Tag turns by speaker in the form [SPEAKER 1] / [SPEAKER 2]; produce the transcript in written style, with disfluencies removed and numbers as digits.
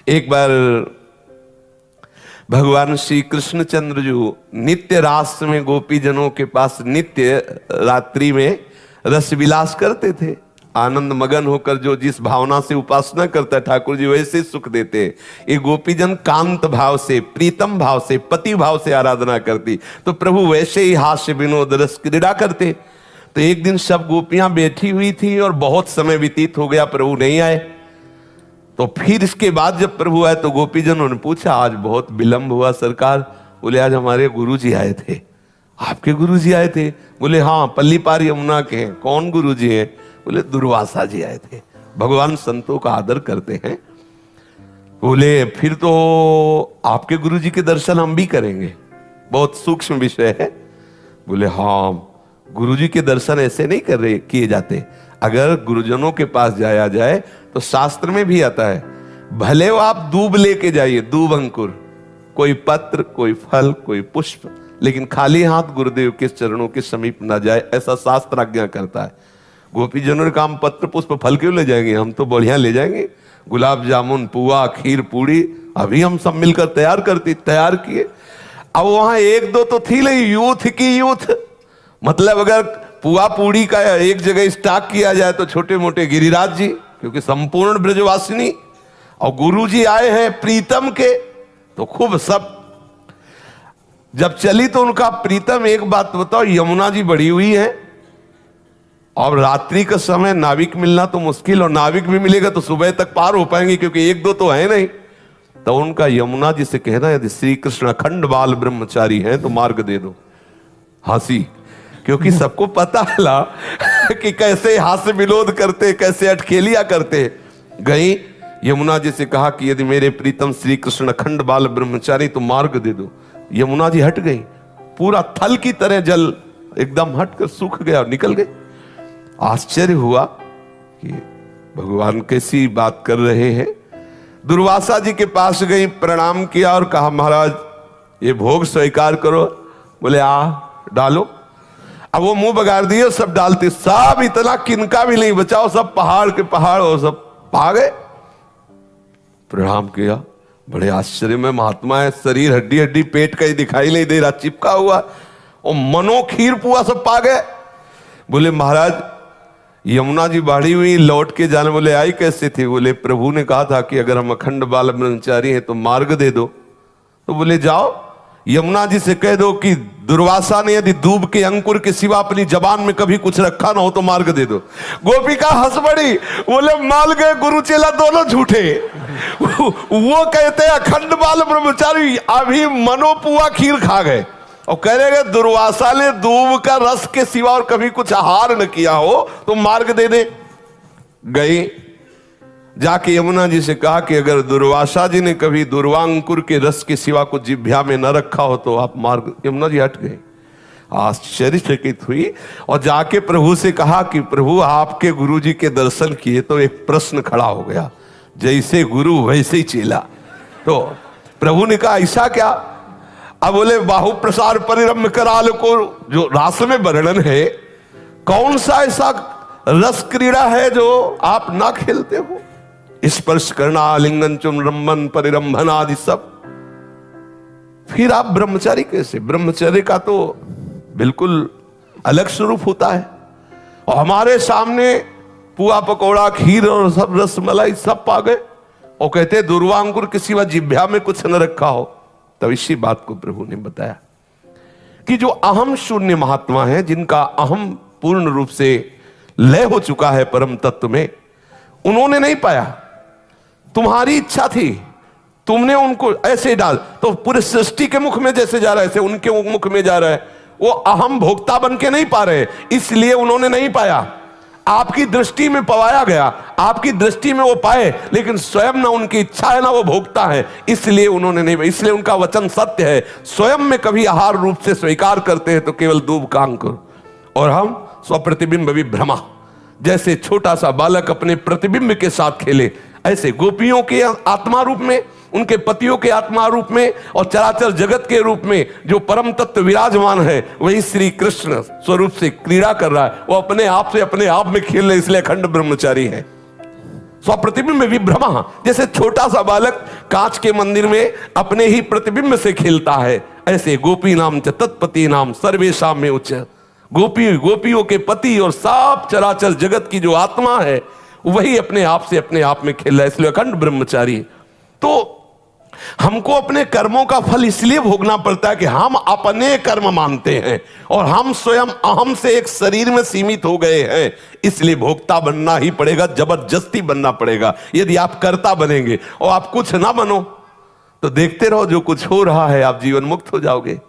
[SPEAKER 1] एक बार भगवान श्री कृष्णचंद्र जो नित्य रास में गोपी जनों के पास नित्य रात्रि में रस विलास करते थे, आनंद मगन होकर जो जिस भावना से उपासना करता है ठाकुर जी वैसे सुख देते। ये गोपीजन कांत भाव से, प्रीतम भाव से, पति भाव से आराधना करती, तो प्रभु वैसे ही हास्य विनोद रस क्रीड़ा करते। तो एक दिन सब गोपियां बैठी हुई थी और बहुत समय व्यतीत हो गया, प्रभु नहीं आए। तो फिर इसके बाद जब प्रभु आए तो गोपीजनों ने पूछा, आज बहुत विलंब हुआ सरकार। बोले, आज हमारे गुरुजी आए थे। आपके गुरुजी आए थे? बोले, हाँ, पल्लीपार यमुना के हैं। कौन गुरुजी हैं? बोले, दुर्वासा जी आए थे। भगवान संतों का आदर करते हैं। बोले, फिर तो आपके गुरुजी के दर्शन हम भी करेंगे, बहुत सूक्ष्म विषय है। बोले, हाँ, गुरुजी के दर्शन ऐसे नहीं किए जाते। अगर गुरुजनों के पास जाया जाए तो शास्त्र में भी आता है, भले वो आप दूब लेके जाइए, दूब अंकुर, कोई पत्र, कोई फल, कोई पुष्प, लेकिन खाली हाथ गुरुदेव के चरणों के समीप ना जाए, ऐसा शास्त्र आज्ञा करता है। गोपीजनों ने काम पत्र पुष्प फल क्यों ले जाएंगे, हम तो बढ़िया ले जाएंगे, गुलाब जामुन, पुआ, खीर, पूड़ी, अभी हम सब मिलकर तैयार किए। अब वहां एक दो तो थी नहीं, यूथ की यूथ, मतलब अगर पुआ पूड़ी का एक जगह स्टॉक किया जाए तो छोटे मोटे गिरिराज जी, क्योंकि संपूर्ण ब्रजवासिनी, और गुरुजी आए हैं प्रीतम के, तो खूब सब जब चली तो उनका प्रीतम, एक बात बताओ, यमुना जी बढ़ी हुई है और रात्रि का समय नाविक मिलना तो मुश्किल, और नाविक भी मिलेगा तो सुबह तक पार हो पाएंगे क्योंकि एक दो तो है नहीं। तो उनका यमुना जी से कहना, यदि श्री कृष्ण अखंड बाल ब्रह्मचारी हैं तो मार्ग दे दो। हंसी, क्योंकि सबको पता है कि कैसे हास्य विनोद करते, कैसे अटखेलियां करते। गई यमुना जी से कहा कि यदि मेरे प्रीतम श्री कृष्ण अखंड बाल ब्रह्मचारी तो मार्ग दे दो। यमुना जी हट गई, पूरा थल की तरह जल एकदम हटकर सूख गया और निकल गए। आश्चर्य हुआ कि भगवान कैसी बात कर रहे हैं। दुर्वासा जी के पास गई, प्रणाम किया और कहा, महाराज ये भोग स्वीकार करो। बोले, आ डालो। अब वो मुंह बगाड़ दिए, सब डालते, सब इतना किनका भी नहीं बचाओ, सब पहाड़ के पहाड़ और सब पा गए। प्रणाम किया, बड़े आश्चर्य में महात्मा है, शरीर हड्डी हड्डी, पेट कहीं दिखाई नहीं दे रहा, चिपका हुआ, और मनो खीर पुआ सब पा गए। बोले, महाराज यमुना जी बाढ़ी हुई, लौट के जाने। बोले, आई कैसे थी? बोले, प्रभु ने कहा था कि अगर हम अखंड बाल ब्रह्मचारी हैं तो मार्ग दे दो। तो बोले, जाओ यमुना जी से कह दो कि दुर्वासा ने यदि दूब के अंकुर के सिवा अपनी जबान में कभी कुछ रखा ना हो तो मार्ग दे दो। गोपिका हंस पड़ी, बोले, मान गए गुरु चेला दोनों झूठे। वो कहते हैं अखंड बाल ब्रह्मचारी, अभी मनोपुआ खीर खा गए, और कह रहे दुर्वासा ने दूब का रस के सिवा और कभी कुछ आहार न किया हो तो मार्ग दे दे। गई, जाके यमुना जी से कहा कि अगर दुर्वासा जी ने कभी दुर्वांकुर के रस के सिवा कुछ जिह्वा में न रखा हो तो आप मार्ग। यमुना जी हट गए, आश्चर्यचकित हुई और जाके प्रभु से कहा कि प्रभु आपके गुरु जी के दर्शन किए तो एक प्रश्न खड़ा हो गया, जैसे गुरु वैसे ही चेला। तो प्रभु ने कहा, ऐसा क्या? अब बोले, बाहु प्रसार परिरम्य कराल को जो रास में वर्णन है, कौन सा ऐसा रस क्रीड़ा है जो आप ना खेलते हो? स्पर्श करना, आलिंगन, चुम्बन, परिरंभन आदि सब। फिर आप ब्रह्मचारी कैसे? ब्रह्मचर्य का तो बिल्कुल अलग स्वरूप होता है। और हमारे सामने पुआ पकौड़ा, खीर और सब रसमलाई सब पा गए, और कहते दुर्वांकुर के सिवा जिह्वा में कुछ न रखा हो। तब इसी बात को प्रभु ने बताया कि जो अहम शून्य महात्मा है, जिनका अहम पूर्ण रूप से लय हो चुका है परम तत्व में, उन्होंने नहीं पाया। तुम्हारी इच्छा थी, तुमने उनको ऐसे डाल, तो पूरे सृष्टि के मुख में जैसे जा रहा है ऐसे उनके मुख में जा रहा है। वो अहम भोक्ता बन के नहीं पा रहे, इसलिए उन्होंने नहीं पाया। आपकी दृष्टि में पवाया गया, आपकी दृष्टि में वो पाए, लेकिन स्वयं ना उनकी इच्छा है ना वो भोक्ता है, इसलिए उन्होंने नहीं। इसलिए उनका वचन सत्य है, स्वयं में कभी आहार रूप से स्वीकार करते हैं तो केवल दूब का अंकुर, और हम स्वप्रतिबिंब विभ्रमा, जैसे छोटा सा बालक अपने प्रतिबिंब के साथ खेले, ऐसे गोपियों के आत्मा रूप में, उनके पतियों के आत्मा रूप में, और चराचर जगत के रूप में जो परम तत्व विराजमान है वही श्री कृष्ण स्वरूप से क्रीड़ा कर रहा है। वो अपने आप में खेल रहे, इसलिए अखंड ब्रह्मचारी है। स्वप्रतिबिंब विभ्रमा, जैसे छोटा सा बालक कांच के मंदिर में अपने ही प्रतिबिंब से खेलता है, ऐसे गोपी नाम च तत्पति नाम सर्वेशाम में उच्च। गोपियों के पति और सब चराचर जगत की जो आत्मा है वही अपने आप से अपने आप में खेल रहा है, इसलिए अखंड ब्रह्मचारी। तो हमको अपने कर्मों का फल इसलिए भोगना पड़ता है कि हम अपने कर्म मानते हैं और हम स्वयं अहम से एक शरीर में सीमित हो गए हैं, इसलिए भोक्ता बनना ही पड़ेगा, जबरदस्ती बनना पड़ेगा। यदि आप कर्ता बनेंगे और आप कुछ ना बनो तो देखते रहो जो कुछ हो रहा है, आप जीवन मुक्त हो जाओगे।